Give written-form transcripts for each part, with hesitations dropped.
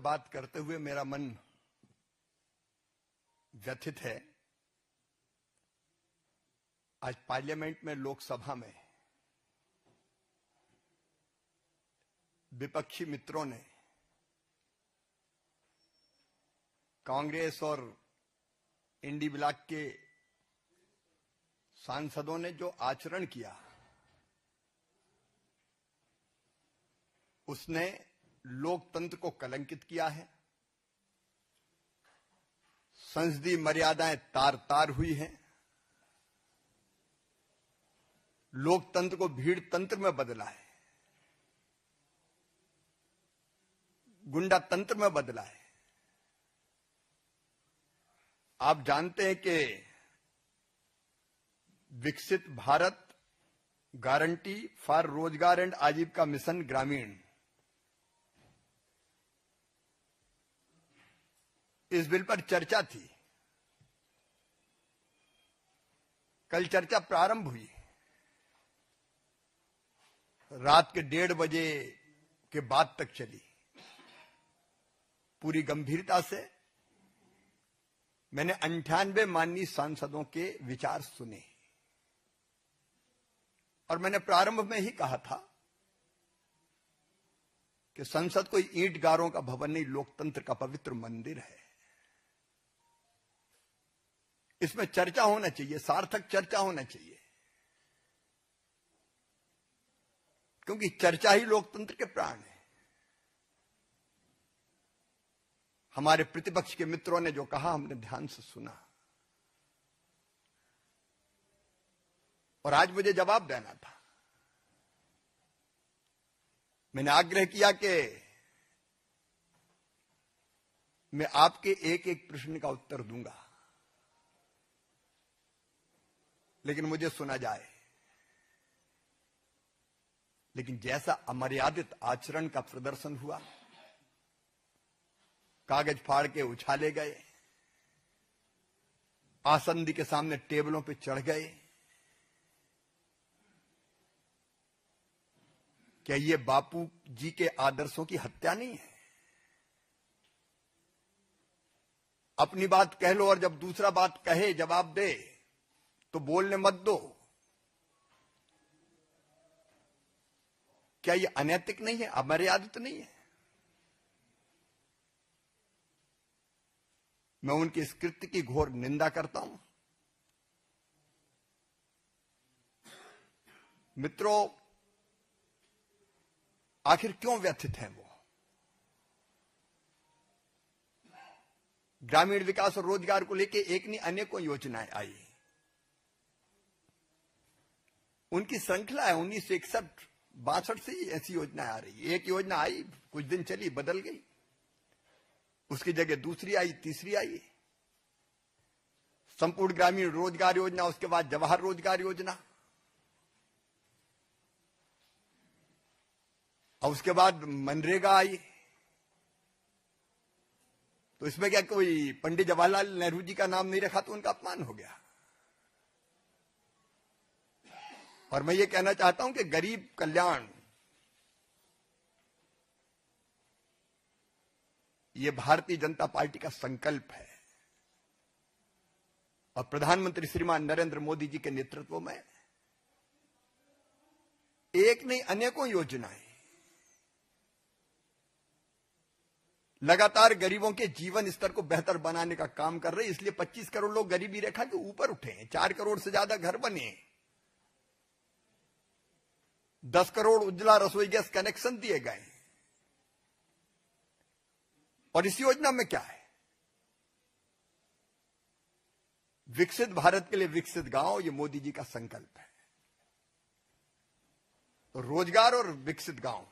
बात करते हुए मेरा मन व्यथित है। आज पार्लियामेंट में, लोकसभा में विपक्षी मित्रों ने, कांग्रेस और इंडी ब्लॉक के सांसदों ने जो आचरण किया, उसने लोकतंत्र को कलंकित किया है। संसदीय मर्यादाएं तार तार हुई हैं। लोकतंत्र को भीड़ तंत्र में बदला है, गुंडा तंत्र में बदला है। आप जानते हैं कि विकसित भारत गारंटी फॉर रोजगार एंड आजीविका मिशन ग्रामीण, इस बिल पर चर्चा थी। कल चर्चा प्रारंभ हुई, रात के 1:30 बजे के बाद तक चली। पूरी गंभीरता से मैंने 98 माननीय सांसदों के विचार सुने और मैंने प्रारंभ में ही कहा था कि संसद कोई ईंट गारों का भवन नहीं, लोकतंत्र का पवित्र मंदिर है। इसमें चर्चा होना चाहिए, सार्थक चर्चा होना चाहिए, क्योंकि चर्चा ही लोकतंत्र के प्राण है। हमारे प्रतिपक्ष के मित्रों ने जो कहा, हमने ध्यान से सुना और आज मुझे जवाब देना था। मैंने आग्रह किया कि मैं आपके एक एक प्रश्न का उत्तर दूंगा, लेकिन मुझे सुना जाए। लेकिन जैसा अमर्यादित आचरण का प्रदर्शन हुआ, कागज फाड़ के उछाले गए, आसंदी के सामने टेबलों पे चढ़ गए, क्या ये बापू जी के आदर्शों की हत्या नहीं है? अपनी बात कह लो और जब दूसरा बात कहे, जवाब दे, तो बोलने मत दो। क्या ये अनैतिक नहीं है, अमर्यादित नहीं है? मैं उनकी इस कृत्य की घोर निंदा करता हूं। मित्रों, आखिर क्यों व्यथित हैं वो? ग्रामीण विकास और रोजगार को लेकर एक नहीं अनेकों योजनाएं आई। उनकी श्रृंखला है। 1961-62 से ही ऐसी योजनाएं आ रही है। एक योजना आई, कुछ दिन चली, बदल गई, उसकी जगह दूसरी आई, तीसरी आई। संपूर्ण ग्रामीण रोजगार योजना, उसके बाद जवाहर रोजगार योजना, और उसके बाद मनरेगा आई। तो इसमें क्या कोई पंडित जवाहरलाल नेहरू जी का नाम नहीं रखा तो उनका अपमान हो गया। और मैं ये कहना चाहता हूं कि गरीब कल्याण, ये भारतीय जनता पार्टी का संकल्प है और प्रधानमंत्री श्रीमान नरेंद्र मोदी जी के नेतृत्व में एक नहीं अनेकों योजनाएं लगातार गरीबों के जीवन स्तर को बेहतर बनाने का काम कर रहे। इसलिए 25 करोड़ लोग गरीबी रेखा के ऊपर उठे हैं, 4 करोड़ से ज्यादा घर बने, 10 करोड़ उज्ज्वला रसोई गैस कनेक्शन दिए गए। और इस योजना में क्या है? विकसित भारत के लिए विकसित गांव, ये मोदी जी का संकल्प है। तो रोजगार और विकसित गांव,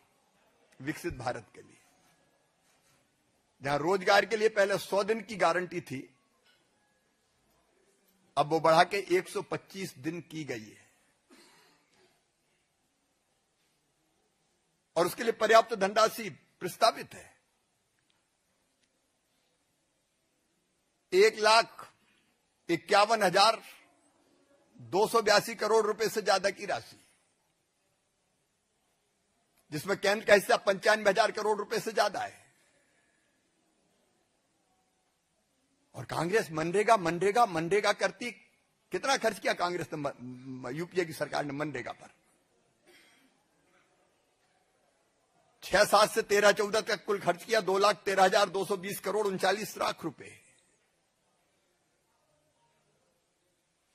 विकसित भारत के लिए, जहां रोजगार के लिए पहले 100 दिन की गारंटी थी, अब वो बढ़ा के 125 दिन की गई है। और उसके लिए पर्याप्त धनराशि प्रस्तावित है। 1,51,282 करोड़ रुपए से ज्यादा की राशि, जिसमें केंद्र का हिस्सा 95,000 करोड़ रुपए से ज्यादा है। कांग्रेस मनरेगा मनरेगा मनरेगा करती, कितना खर्च किया कांग्रेस ने, यूपीए की सरकार ने मनरेगा पर? 6-7 से 13-14 तक कुल खर्च किया 2,13,220 करोड़ 39 लाख रुपए।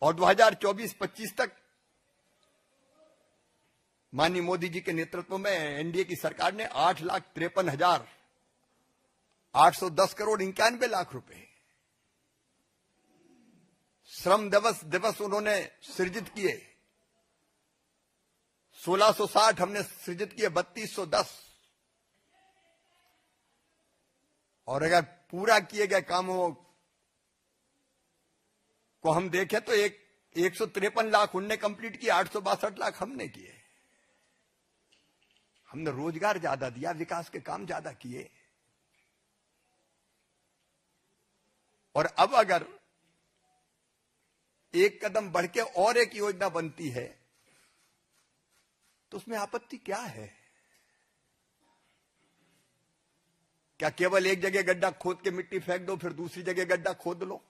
और 2024-25 तक माननीय मोदी जी के नेतृत्व में एनडीए की सरकार ने 8,53,810 करोड़ 91 लाख रुपए श्रम दिवस उन्होंने सृजित किए। 1660 हमने सृजित किए, 3210। और अगर पूरा किए गए कामों को हम देखें तो 153 लाख उनने कंप्लीट किए, 862 लाख हमने किए। हमने रोजगार ज्यादा दिया, विकास के काम ज्यादा किए। और अब अगर एक कदम बढ़ के और एक योजना बनती है तो उसमें आपत्ति क्या है? क्या केवल एक जगह गड्ढा खोद के मिट्टी फेंक दो, फिर दूसरी जगह गड्ढा खोद लो,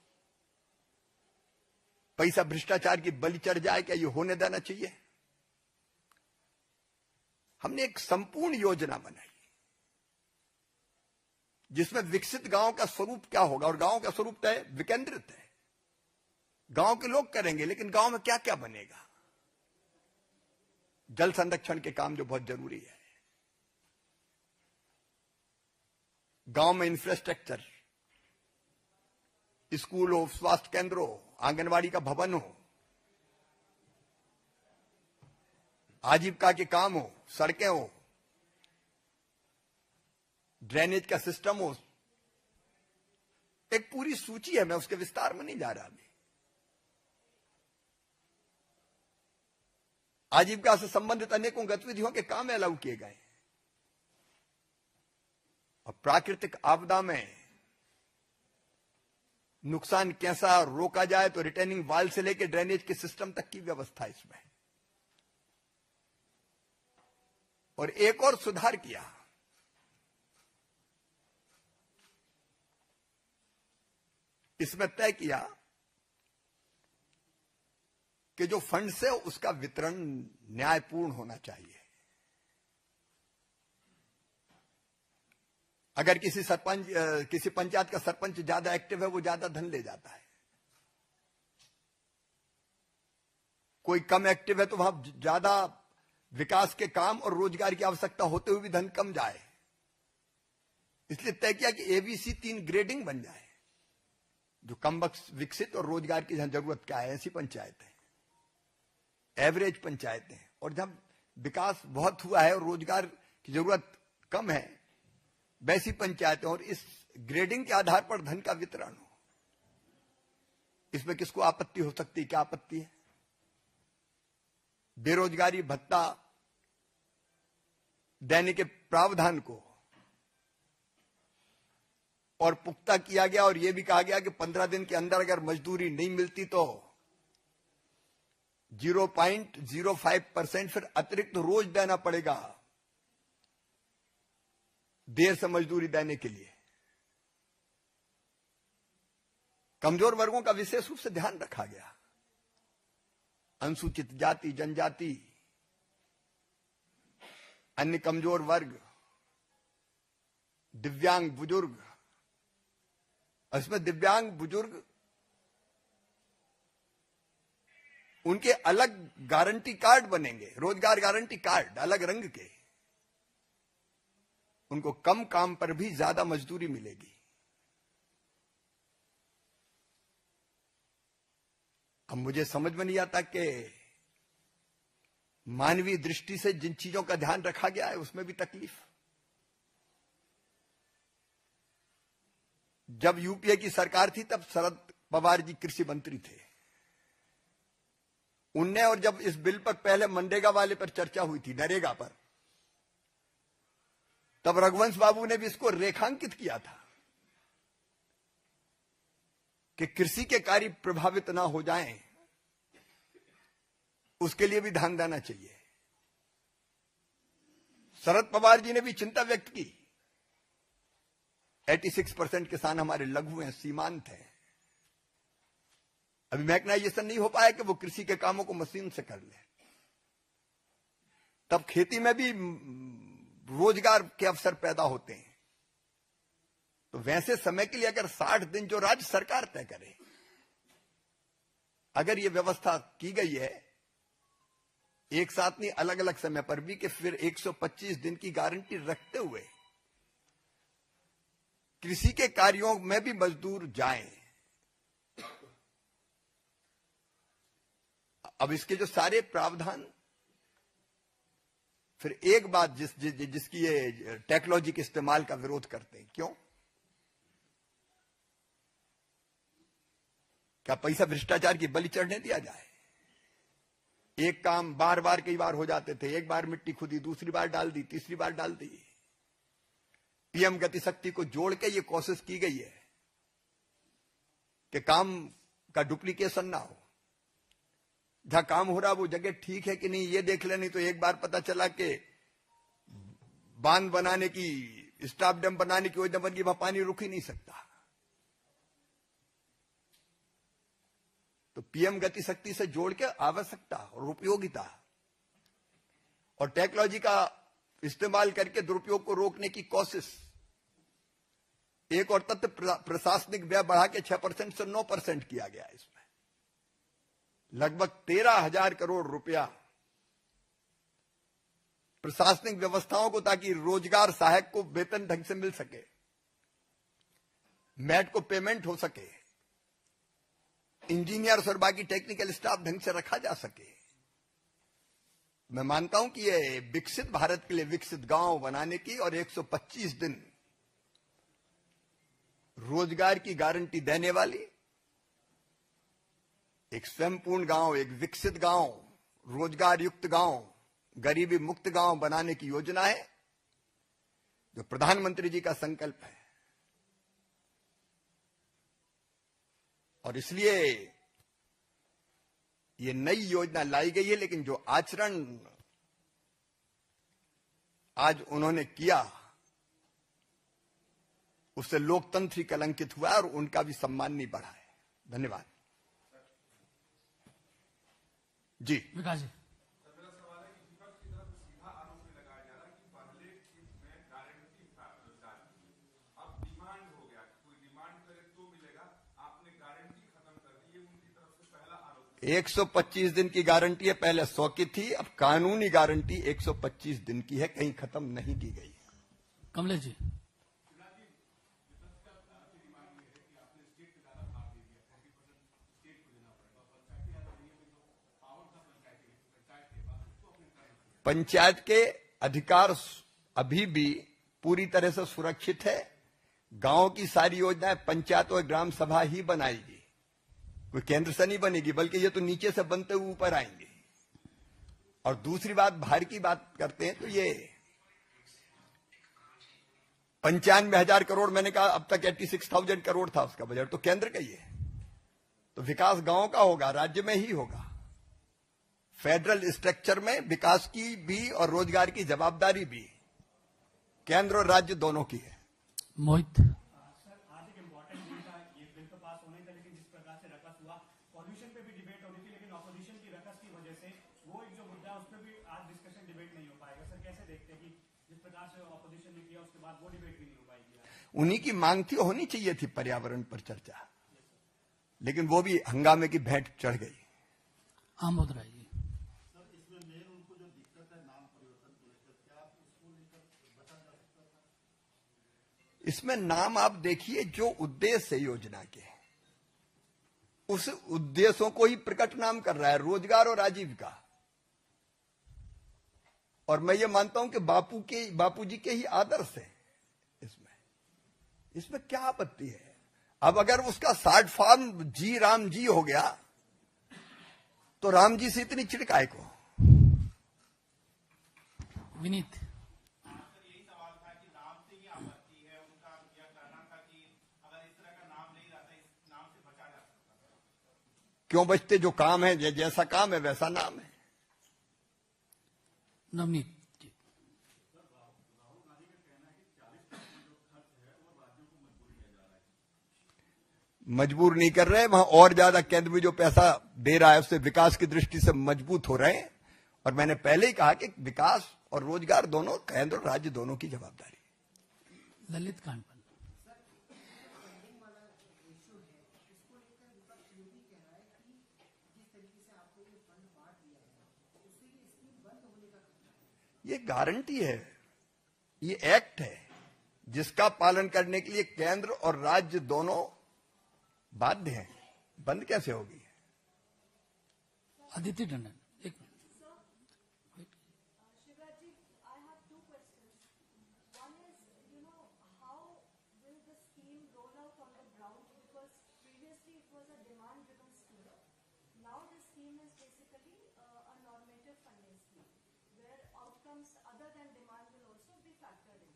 पैसा भ्रष्टाचार की बलि चढ़ जाए? क्या ये होने देना चाहिए? हमने एक संपूर्ण योजना बनाई जिसमें विकसित गांव का स्वरूप क्या होगा, और गांव का स्वरूप तय विकेंद्रित है। गांव के लोग करेंगे, लेकिन गांव में क्या क्या बनेगा? जल संरक्षण के काम जो बहुत जरूरी है, गांव में इंफ्रास्ट्रक्चर, स्कूल हो, स्वास्थ्य केंद्र हो, आंगनवाड़ी का भवन हो, आजीविका के काम हो, सड़कें हो, ड्रेनेज का सिस्टम हो। एक पूरी सूची है, मैं उसके विस्तार में नहीं जा रहा अभी। आजीविका से संबंधित अनेकों गतिविधियों के काम अलाउ किए गए। और प्राकृतिक आपदा में नुकसान कैसा रोका जाए, तो रिटेनिंग वाल से लेकर ड्रेनेज के सिस्टम तक की व्यवस्था इसमें। और एक और सुधार किया, इसमें तय किया कि जो फंड से उसका वितरण न्यायपूर्ण होना चाहिए। अगर किसी पंचायत का सरपंच ज्यादा एक्टिव है, वो ज्यादा धन ले जाता है। कोई कम एक्टिव है तो वहां ज्यादा विकास के काम और रोजगार की आवश्यकता होते हुए भी धन कम जाए। इसलिए तय किया कि एबीसी 3 ग्रेडिंग बन जाए, जो कम विकसित और रोजगार की जहां जरूरत क्या है ऐसी पंचायतें, एवरेज पंचायतें, और जब विकास बहुत हुआ है और रोजगार की जरूरत कम है वैसी पंचायतें। और इस ग्रेडिंग के आधार पर धन का वितरण हो। इसमें किसको आपत्ति हो सकती है? क्या आपत्ति है? बेरोजगारी भत्ता देने के प्रावधान को और पुख्ता किया गया, और यह भी कहा गया कि 15 दिन के अंदर अगर मजदूरी नहीं मिलती तो 0.05% फिर अतिरिक्त रोज देना पड़ेगा देर से मजदूरी देने के लिए। कमजोर वर्गों का विशेष रूप से ध्यान रखा गया। अनुसूचित जाति, जनजाति, अन्य कमजोर वर्ग, दिव्यांग बुजुर्ग। इसमें दिव्यांग बुजुर्ग उनके अलग गारंटी कार्ड बनेंगे, रोजगार गारंटी कार्ड अलग रंग के। उनको कम काम पर भी ज्यादा मजदूरी मिलेगी। अब मुझे समझ में नहीं आता कि मानवीय दृष्टि से जिन चीजों का ध्यान रखा गया है उसमें भी तकलीफ। जब यूपीए की सरकार थी तब शरद पवार जी कृषि मंत्री थे। उनने, और जब इस बिल पर पहले मनरेगा वाले पर चर्चा हुई थी, नरेगा पर, तब रघुवंश बाबू ने भी इसको रेखांकित किया था कि कृषि के कार्य प्रभावित ना हो जाएं, उसके लिए भी ध्यान देना चाहिए। शरद पवार जी ने भी चिंता व्यक्त की। 86% किसान हमारे लघु हैं, सीमांत हैं। अभी मैकेनाइजेशन नहीं हो पाया कि वो कृषि के कामों को मशीन से कर ले। तब खेती में भी रोजगार के अवसर पैदा होते हैं। तो वैसे समय के लिए अगर 60 दिन जो राज्य सरकार तय करे, अगर ये व्यवस्था की गई है एक साथ नहीं अलग अलग समय पर भी, कि फिर 125 दिन की गारंटी रखते हुए कृषि के कार्यों में भी मजदूर जाएं। अब इसके जो सारे प्रावधान, फिर एक बात जिसकी ये टेक्नोलॉजी के इस्तेमाल का विरोध करते हैं, क्यों? क्या पैसा भ्रष्टाचार की बलि चढ़ने दिया जाए? एक काम बार बार कई बार हो जाते थे, एक बार मिट्टी खुदी, दूसरी बार डाल दी, तीसरी बार डाल दी। पीएम गति शक्ति को जोड़ के ये कोशिश की गई है कि काम का डुप्लीकेशन ना हो। जहां काम हो रहा वो जगह ठीक है कि नहीं ये देख ले, नहीं तो एक बार पता चला कि बांध बनाने की, स्टाफ डैम बनाने की योजना बन गई, वहां पानी रुक ही नहीं सकता। तो पीएम गति शक्ति से जोड़ के आवश्यकता और उपयोगिता और टेक्नोलॉजी का इस्तेमाल करके दुरुपयोग को रोकने की कोशिश। एक और तथ्य, प्रशासनिक व्यय बढ़ा के 6% से 9% किया गया। इसमें लगभग 13,000 करोड़ रुपया प्रशासनिक व्यवस्थाओं को, ताकि रोजगार सहायक को वेतन ढंग से मिल सके, मैट को पेमेंट हो सके, इंजीनियर्स और बाकी टेक्निकल स्टाफ ढंग से रखा जा सके। मैं मानता हूं कि ये विकसित भारत के लिए विकसित गांव बनाने की और 125 दिन रोजगार की गारंटी देने वाली एक स्वयंपूर्ण गांव, एक विकसित गांव, रोजगार युक्त गांव, गरीबी मुक्त गांव बनाने की योजना है, जो प्रधानमंत्री जी का संकल्प है। और इसलिए ये नई योजना लाई गई है, लेकिन जो आचरण आज उन्होंने किया उससे लोकतंत्र ही कलंकित हुआ और उनका भी सम्मान नहीं बढ़ा है। धन्यवाद जी। विकास जी, एक 125 दिन की गारंटी है, पहले 100 की थी, अब कानूनी गारंटी 125 दिन की है, कहीं खत्म नहीं की गई। कमलेश जी, पंचायत के अधिकार अभी भी पूरी तरह से सुरक्षित है। गांव की सारी योजनाएं पंचायत और ग्राम सभा ही बनाएगी, कोई केंद्र से नहीं बनेगी, बल्कि ये तो नीचे से बनते हुए ऊपर आएंगे। और दूसरी बात, भार की बात करते हैं तो ये 95,000 करोड़, मैंने कहा अब तक 86,000 करोड़ था उसका बजट, तो केंद्र का ही है। तो विकास गांव का होगा, राज्य में ही होगा। फेडरल स्ट्रक्चर में विकास की भी और रोजगार की जवाबदारी भी केंद्र और राज्य दोनों की है। मोहित, उन्हीं की मांग थी, होनी चाहिए थी पर्यावरण पर चर्चा, लेकिन वो भी हंगामे की भेंट चढ़ गई। आमोद राय जी, इसमें नाम आप देखिए, जो उद्देश्य है योजना के, उस उद्देश्यों को ही प्रकट नाम कर रहा है, रोजगार और आजीविका। और मैं ये मानता हूं कि बापूजी के ही आदर्श है इसमें क्या आपत्ति है? अब अगर उसका शॉर्ट फॉर्म जी राम जी हो गया तो राम जी से इतनी चिड़काए को? विनीत, यही सवाल था कि नाम से ही आपत्ति है, उनका यह कहना था कि अगर इस तरह का नाम नहीं रहता इस नाम से बचा जा सकता। क्यों बचते? जो काम है, जैसा काम है वैसा नाम है। नवनीत जी, मजबूर नहीं कर रहे, वहां और ज्यादा केंद्र में जो पैसा दे रहा है उससे विकास की दृष्टि से मजबूत हो रहे हैं। और मैंने पहले ही कहा कि विकास और रोजगार दोनों केंद्र और राज्य दोनों की जवाबदारी। ललित कांडपाल। ये गारंटी है, ये एक्ट है जिसका पालन करने के लिए केंद्र और राज्य दोनों बाध्य हैं। बंद कैसे होगी? अदिति टंडन, एक minute. Shivraj ji, I have two questions. One is, how will the scheme roll out on the ground? Because previously it was a demand-driven scheme. Now the scheme is basically a normative funding scheme, where outcomes other than demand will also be factored in.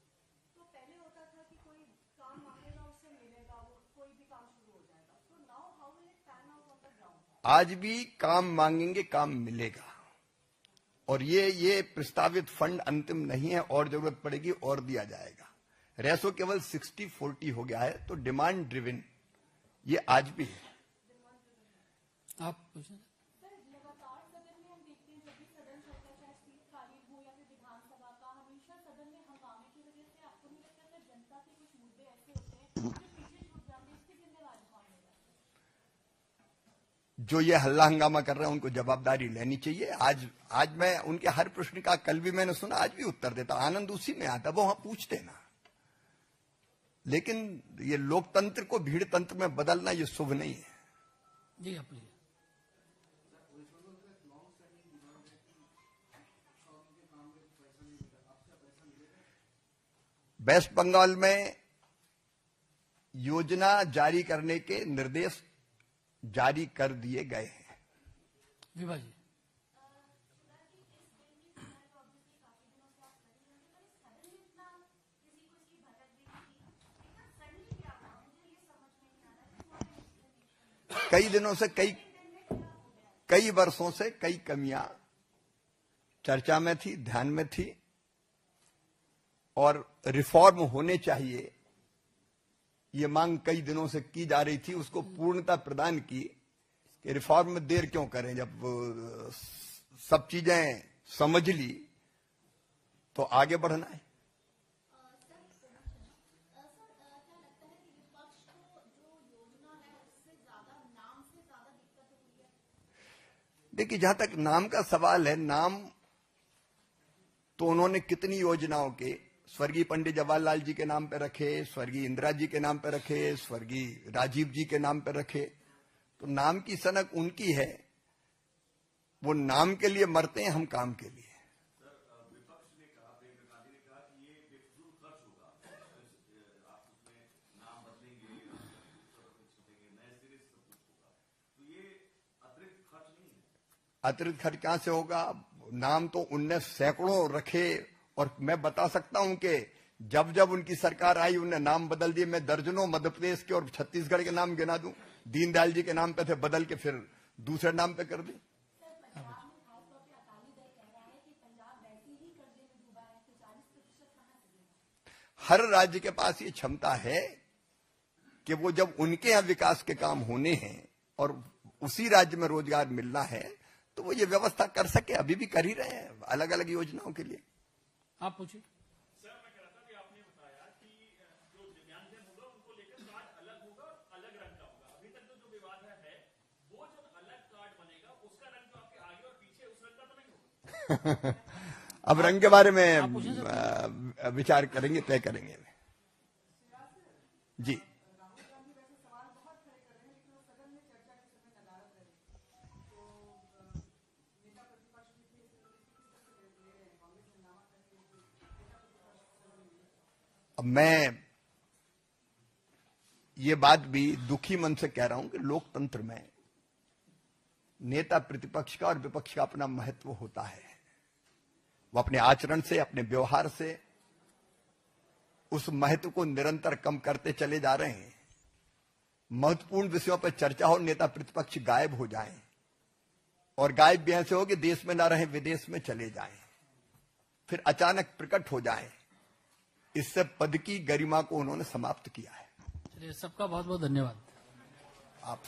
तो पहले होता था कि कोई काम मांगेगा उससे मिलेगा, वो कोई भी काम शुरू हो जाएगा. So now how will it pan out on the ground? आज भी काम मांगेंगे, काम मिलेगा। और ये प्रस्तावित फंड अंतिम नहीं है, और जरूरत पड़ेगी और दिया जाएगा। रेसो केवल 60-40 हो गया है, तो डिमांड ड्रिवन ये आज भी है। आप पूछें। सर, लगातार सदन में हम देखते हैं, जब भी सदन चलता है, चाहे स्पीक खारिज हो या फिर विधानसभा का, हमेशा सदन में हंगामे की वजह से आपको नहीं लगता कि जनता के कुछ मुद्दे ऐसे होते हैं जो पीछे छूट जाते हैं, इसकी जिम्मेवारी कौन लेगा? जो ये हल्ला हंगामा कर रहे हैं उनको जवाबदारी लेनी चाहिए। आज मैं उनके हर प्रश्न का, कल भी मैंने सुना, आज भी उत्तर देता। आनंद उसी में आता, वो वहां पूछते ना। लेकिन ये लोकतंत्र को भीड़ तंत्र में बदलना ये शुभ नहीं है। जी आप पूछिए। वेस्ट बंगाल में योजना जारी करने के निर्देश जारी कर दिए गए हैं। विभा जी। कई दिनों से, कई वर्षों से कई कमियां चर्चा में थी, ध्यान में थी, और रिफॉर्म होने चाहिए ये मांग कई दिनों से की जा रही थी। उसको पूर्णता प्रदान की कि रिफॉर्म में देर क्यों करें, जब सब चीजें समझ ली तो आगे बढ़ना है। देखिए, जहां तक नाम का सवाल है, नाम तो उन्होंने कितनी योजनाओं के, स्वर्गीय पंडित जवाहरलाल जी के नाम पे रखे, स्वर्गीय इंदिरा जी के नाम पे रखे, स्वर्गीय राजीव जी के नाम पे रखे। तो नाम की सनक उनकी है, वो नाम के लिए मरते हैं, हम काम के लिए। अतिरिक्त खर्च कहां से होगा? नाम तो उनने सैकड़ों रखे, और मैं बता सकता हूं कि जब जब उनकी सरकार आई उन्हें नाम बदल दिए। मैं दर्जनों मध्य प्रदेश के और छत्तीसगढ़ के नाम गिना दूं। दीनदयाल जी के नाम पे थे, बदल के फिर दूसरे नाम पे कर दी। हर राज्य के पास ये क्षमता है कि वो जब उनके यहां विकास के काम होने हैं और उसी राज्य में रोजगार मिलना है तो वो ये व्यवस्था कर सके। अभी भी कर ही रहे हैं अलग अलग योजनाओं के लिए। आप पूछिए। सर, मैं कह रहा था कि आपने बताया कि जो दिव्यांगजन होगा उनको लेकर कार्ड अलग होगा, अलग रंग का होगा। अभी तक जो विवाद है वो जो अलग कार्ड बनेगा उसका रंग जो आपके आगे और पीछे उस रंग का तो नहीं होगा। अब रंग के बारे में विचार करेंगे, तय करेंगे जी। अब मैं ये बात भी दुखी मन से कह रहा हूं कि लोकतंत्र में नेता प्रतिपक्ष का और विपक्ष का अपना महत्व होता है। वो अपने आचरण से, अपने व्यवहार से उस महत्व को निरंतर कम करते चले जा रहे हैं। महत्वपूर्ण विषयों पर चर्चा हो, नेता प्रतिपक्ष गायब हो जाएं, और गायब भी ऐसे हो कि देश में ना रहे, विदेश में चले जाएं, फिर अचानक प्रकट हो जाएं। इससे पद की गरिमा को उन्होंने समाप्त किया है। चलिए, सबका बहुत बहुत धन्यवाद। आप